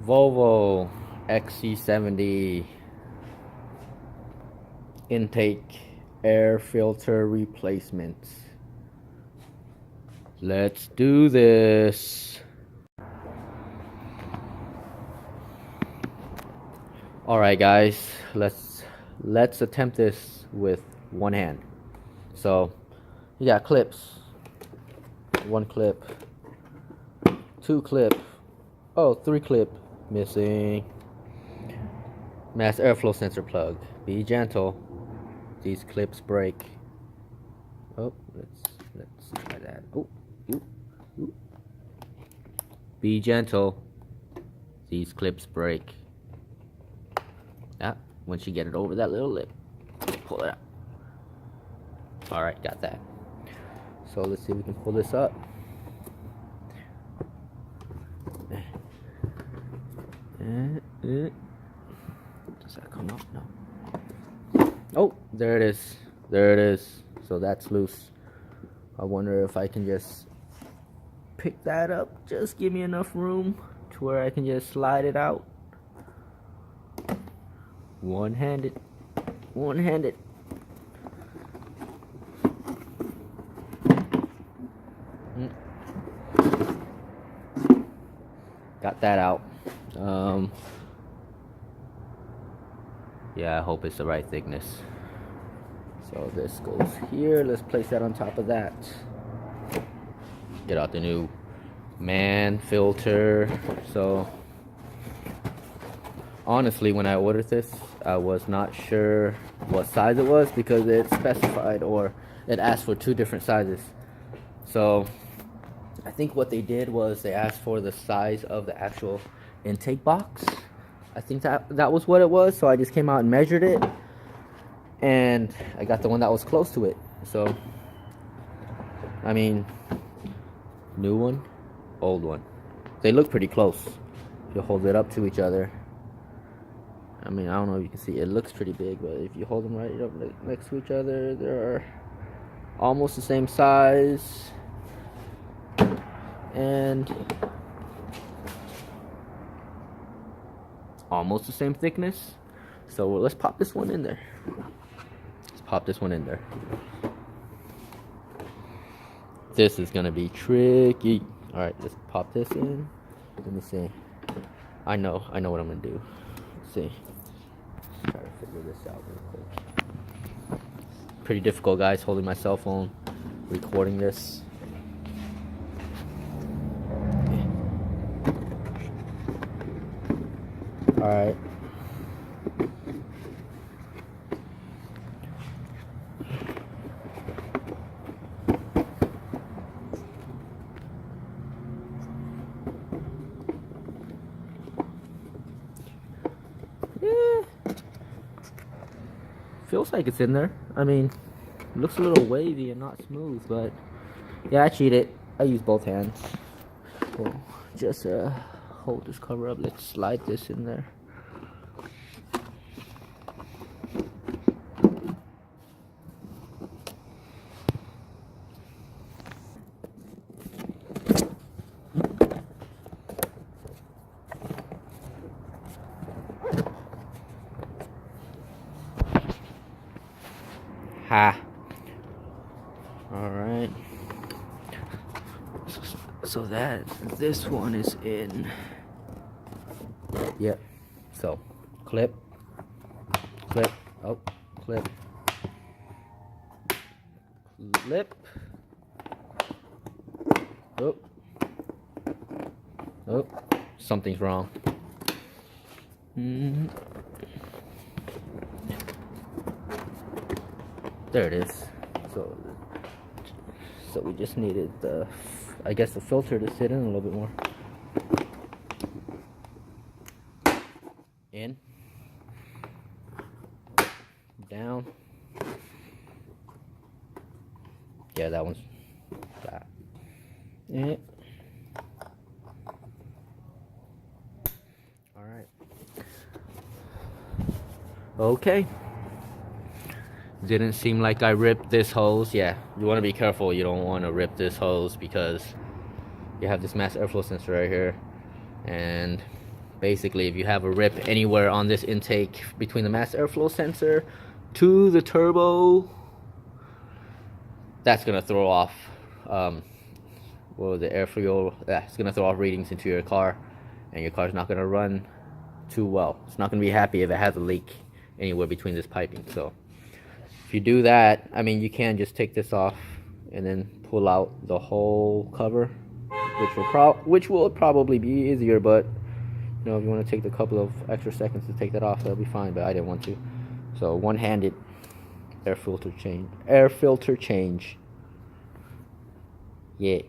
Volvo XC70 intake air filter replacement. Let's do this. Alright guys, let's attempt this with one hand. So you got clips. One clip, two clip, oh, three clip missing. Mass airflow sensor plug. Be gentle. These clips break. Oh, let's try that. Oh, ooh, ooh. Be gentle. These clips break. Yeah, once you get it over that little lip, pull it out. Alright, got that. So let's see if we can pull this up. Does that come up? No. Oh, there it is. There it is. So that's loose. I wonder if I can just pick that up. Just give me enough room to where I can just slide it out. One-handed. One-handed. Got that out. Yeah, I hope it's the right thickness. So this goes here. Let's place that on top of that. Get out the new man filter. So honestly, when I ordered this, I was not sure what size it was because it specified, or it asked for two different sizes. So I think what they did was they asked for the size of the actual intake box. I think that was what it was. So I just came out and measured it, and I got the one that was close to it. So I mean, new one, old one, they look pretty close. If you hold it up to each other, I mean, I don't know if you can see, it looks pretty big, but if you hold them right up next to each other, they're almost the same size and almost the same thickness. So let's pop this one in there. Let's pop this one in there. This is gonna be tricky. All right, let's pop this in. Let me see. I know what I'm gonna do. Let's see. Let's try to figure this out real quick. Pretty difficult, guys, holding my cell phone, recording this. All right. Feels like it's in there. I mean, it looks a little wavy and not smooth, but yeah, I cheated. I used both hands. Cool. Just hold this cover up. Let's slide this in there. Ha. All right. So this one is in. Yep. So clip, oh, clip, oh, something's wrong. There it is. So we just needed the, I guess, the filter to sit in a little bit more. In, down. Yeah, that one's that. Yeah. All right. Okay. Didn't seem like I ripped this hose. Yeah, you want to be careful. You don't want to rip this hose because you have this mass airflow sensor right here, and Basically, if you have a rip anywhere on this intake between the mass airflow sensor to the turbo, that's gonna throw off the air fuel. It's gonna throw off readings into your car, and your car's not gonna run too well. It's not gonna be happy if it has a leak anywhere between this piping. So if you do that, I mean, you can just take this off and then pull out the whole cover, which will probably be easier, but you know, if you want to take a couple of extra seconds to take that off, that'll be fine, but I didn't want to. So one-handed air filter change. Yeah.